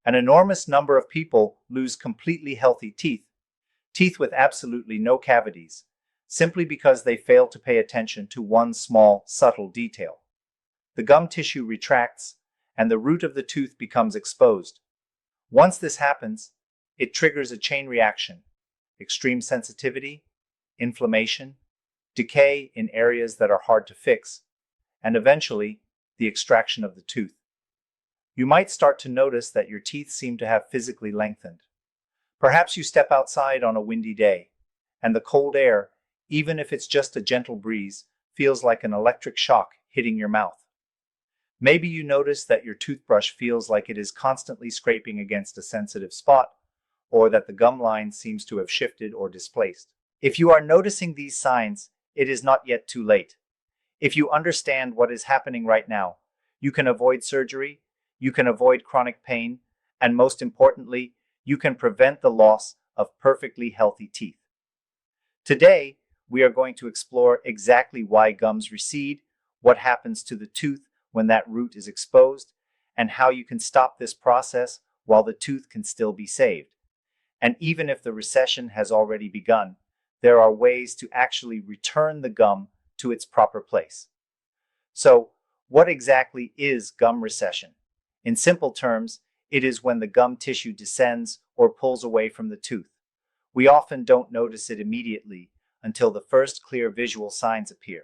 An enormous number of people lose completely healthy teeth with absolutely no cavities, simply because they fail to pay attention to one small, subtle detail. The gum tissue retracts, and the root of the tooth becomes exposed. Once this happens, it triggers a chain reaction: extreme sensitivity, inflammation, decay in areas that are hard to fix, and eventually, the extraction of the tooth. You might start to notice that your teeth seem to have physically lengthened. Perhaps you step outside on a windy day, and the cold air, even if it's just a gentle breeze, feels like an electric shock hitting your mouth. Maybe you notice that your toothbrush feels like it is constantly scraping against a sensitive spot, or that the gum line seems to have shifted or displaced. If you are noticing these signs, it is not yet too late. If you understand what is happening right now, you can avoid surgery, you can avoid chronic pain, and most importantly, you can prevent the loss of perfectly healthy teeth. Today, we are going to explore exactly why gums recede, what happens to the tooth when that root is exposed, and how you can stop this process while the tooth can still be saved. And even if the recession has already begun, there are ways to actually return the gum to its proper place. So, what exactly is gum recession? In simple terms, it is when the gum tissue descends or pulls away from the tooth. We often don't notice it immediately until the first clear visual signs appear.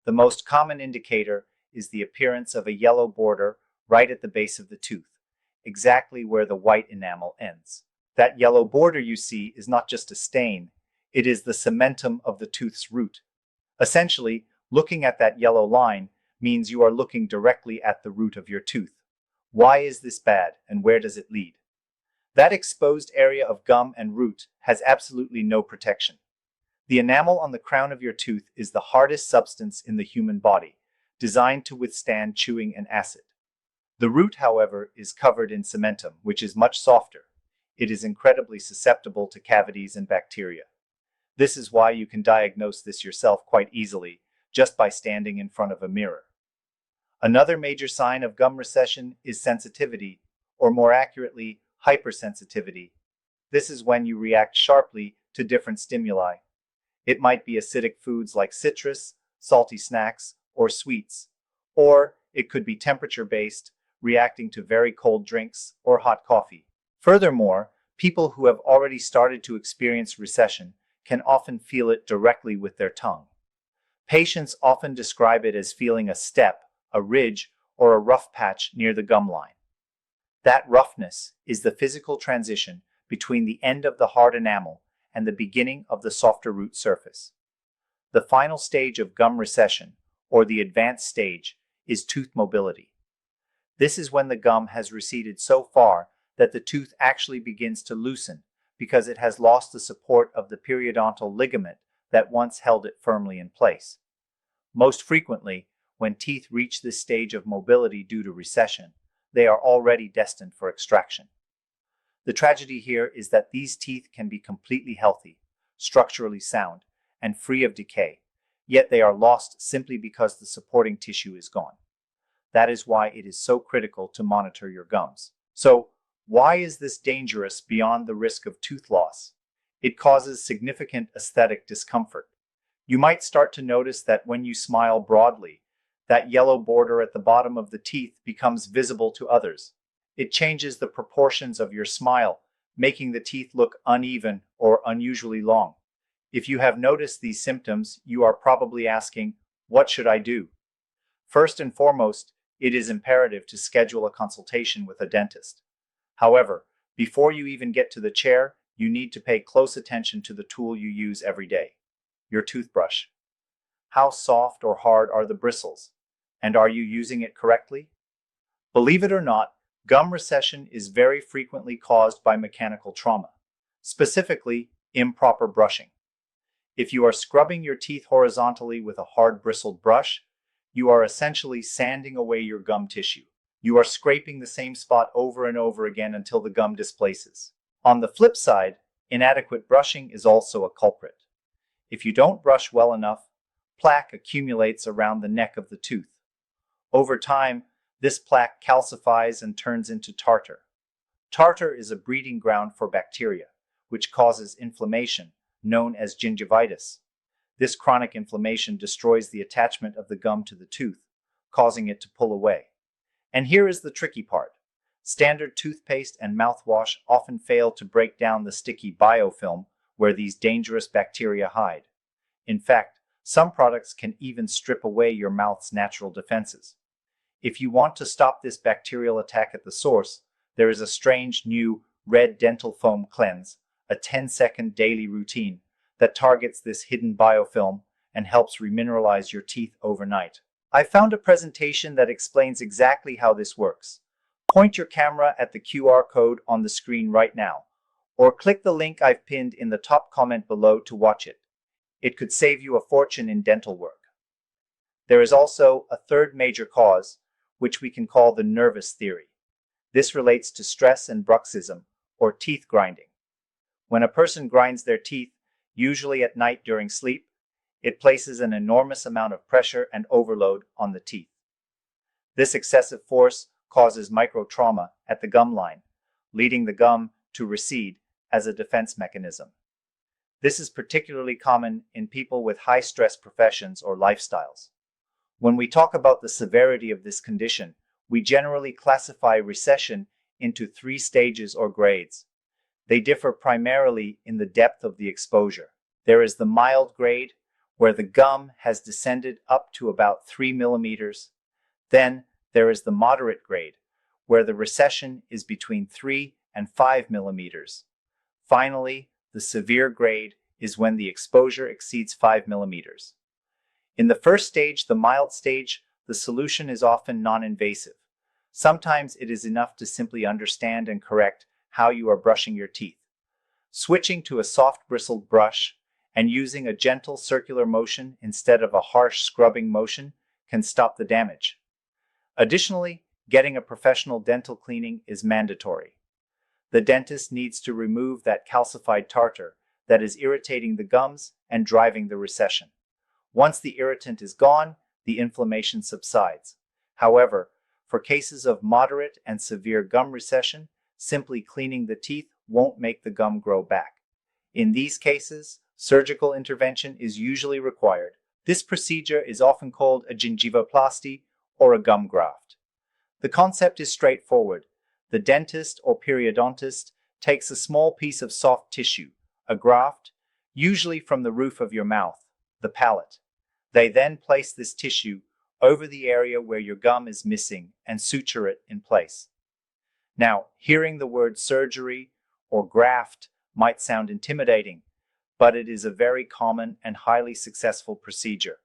The most common indicator is the appearance of a yellow border right at the base of the tooth, exactly where the white enamel ends. That yellow border you see is not just a stain, it is the cementum of the tooth's root. Essentially, looking at that yellow line means you are looking directly at the root of your tooth. Why is this bad, and where does it lead? That exposed area of gum and root has absolutely no protection. The enamel on the crown of your tooth is the hardest substance in the human body, designed to withstand chewing and acid. The root, however, is covered in cementum, which is much softer. It is incredibly susceptible to cavities and bacteria. This is why you can diagnose this yourself quite easily, just by standing in front of a mirror. Another major sign of gum recession is sensitivity, or more accurately, hypersensitivity. This is when you react sharply to different stimuli. It might be acidic foods like citrus, salty snacks, or sweets. Or it could be temperature-based, reacting to very cold drinks or hot coffee. Furthermore, people who have already started to experience recession can often feel it directly with their tongue. Patients often describe it as feeling a step, a ridge, or a rough patch near the gum line. That roughness is the physical transition between the end of the hard enamel and the beginning of the softer root surface. The final stage of gum recession, or the advanced stage, is tooth mobility. This is when the gum has receded so far that the tooth actually begins to loosen because it has lost the support of the periodontal ligament that once held it firmly in place. Most frequently, when teeth reach this stage of mobility due to recession, they are already destined for extraction. The tragedy here is that these teeth can be completely healthy, structurally sound, and free of decay, yet they are lost simply because the supporting tissue is gone. That is why it is so critical to monitor your gums. So, why is this dangerous beyond the risk of tooth loss? It causes significant aesthetic discomfort. You might start to notice that when you smile broadly, that yellow border at the bottom of the teeth becomes visible to others. It changes the proportions of your smile, making the teeth look uneven or unusually long. If you have noticed these symptoms, you are probably asking, what should I do? First and foremost, it is imperative to schedule a consultation with a dentist. However, before you even get to the chair, you need to pay close attention to the tool you use every day, your toothbrush. How soft or hard are the bristles? And are you using it correctly? Believe it or not, gum recession is very frequently caused by mechanical trauma, specifically improper brushing. If you are scrubbing your teeth horizontally with a hard bristled brush, you are essentially sanding away your gum tissue. You are scraping the same spot over and over again until the gum displaces. On the flip side, inadequate brushing is also a culprit. If you don't brush well enough, plaque accumulates around the neck of the tooth. Over time, this plaque calcifies and turns into tartar. Tartar is a breeding ground for bacteria, which causes inflammation, known as gingivitis. This chronic inflammation destroys the attachment of the gum to the tooth, causing it to pull away. And here is the tricky part. Standard toothpaste and mouthwash often fail to break down the sticky biofilm where these dangerous bacteria hide. In fact, some products can even strip away your mouth's natural defenses. If you want to stop this bacterial attack at the source, there is a strange new red dental foam cleanse, a 10-second daily routine that targets this hidden biofilm and helps remineralize your teeth overnight. I found a presentation that explains exactly how this works. Point your camera at the QR code on the screen right now, or click the link I've pinned in the top comment below to watch it. It could save you a fortune in dental work. There is also a third major cause, which we can call the nervous theory. This relates to stress and bruxism, or teeth grinding. When a person grinds their teeth, usually at night during sleep, it places an enormous amount of pressure and overload on the teeth. This excessive force causes microtrauma at the gum line, leading the gum to recede as a defense mechanism. This is particularly common in people with high-stress professions or lifestyles. When we talk about the severity of this condition, we generally classify recession into 3 stages or grades. They differ primarily in the depth of the exposure. There is the mild grade, where the gum has descended up to about 3 millimeters. Then there is the moderate grade, where the recession is between 3 and 5 millimeters. Finally, the severe grade is when the exposure exceeds 5 millimeters. In the first stage, the mild stage, the solution is often non-invasive. Sometimes it is enough to simply understand and correct how you are brushing your teeth. Switching to a soft bristled brush and using a gentle circular motion instead of a harsh scrubbing motion can stop the damage. Additionally, getting a professional dental cleaning is mandatory. The dentist needs to remove that calcified tartar that is irritating the gums and driving the recession. Once the irritant is gone, the inflammation subsides. However, for cases of moderate and severe gum recession, simply cleaning the teeth won't make the gum grow back. In these cases, surgical intervention is usually required. This procedure is often called a gingivoplasty or a gum graft. The concept is straightforward. The dentist or periodontist takes a small piece of soft tissue, a graft, usually from the roof of your mouth, the palate. They then place this tissue over the area where your gum is missing and suture it in place. Now, hearing the word surgery or graft might sound intimidating, but it is a very common and highly successful procedure.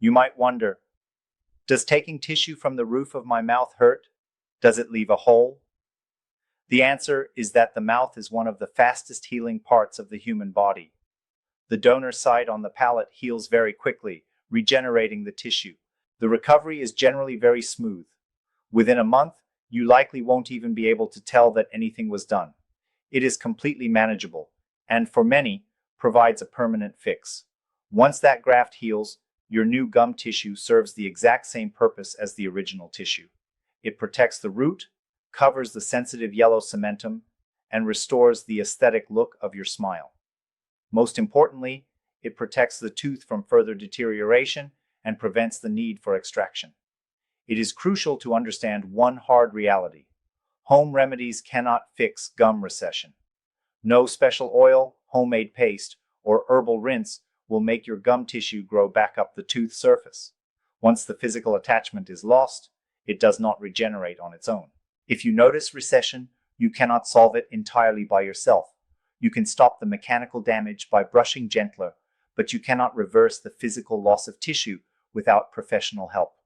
You might wonder, does taking tissue from the roof of my mouth hurt? Does it leave a hole? The answer is that the mouth is one of the fastest healing parts of the human body. The donor side on the palate heals very quickly, regenerating the tissue. The recovery is generally very smooth. Within a month, you likely won't even be able to tell that anything was done. It is completely manageable, and for many, provides a permanent fix. Once that graft heals, your new gum tissue serves the exact same purpose as the original tissue. It protects the root, covers the sensitive yellow cementum, and restores the aesthetic look of your smile. Most importantly, it protects the tooth from further deterioration and prevents the need for extraction. It is crucial to understand one hard reality. Home remedies cannot fix gum recession. No special oil, homemade paste, or herbal rinse will make your gum tissue grow back up the tooth surface. Once the physical attachment is lost, it does not regenerate on its own. If you notice recession, you cannot solve it entirely by yourself. You can stop the mechanical damage by brushing gentler, but you cannot reverse the physical loss of tissue without professional help.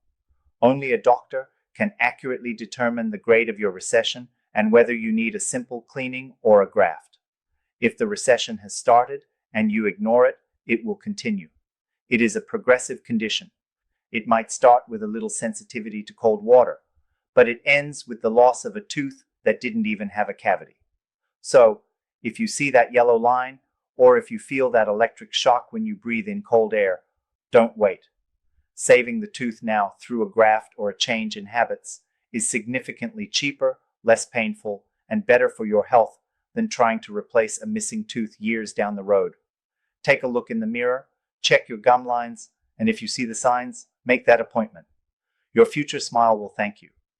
Only a doctor can accurately determine the grade of your recession and whether you need a simple cleaning or a graft. If the recession has started and you ignore it, it will continue. It is a progressive condition. It might start with a little sensitivity to cold water, but it ends with the loss of a tooth that didn't even have a cavity. So, if you see that yellow line, or if you feel that electric shock when you breathe in cold air, don't wait. Saving the tooth now through a graft or a change in habits is significantly cheaper, less painful, and better for your health than trying to replace a missing tooth years down the road. Take a look in the mirror, check your gum lines, and if you see the signs, make that appointment. Your future smile will thank you.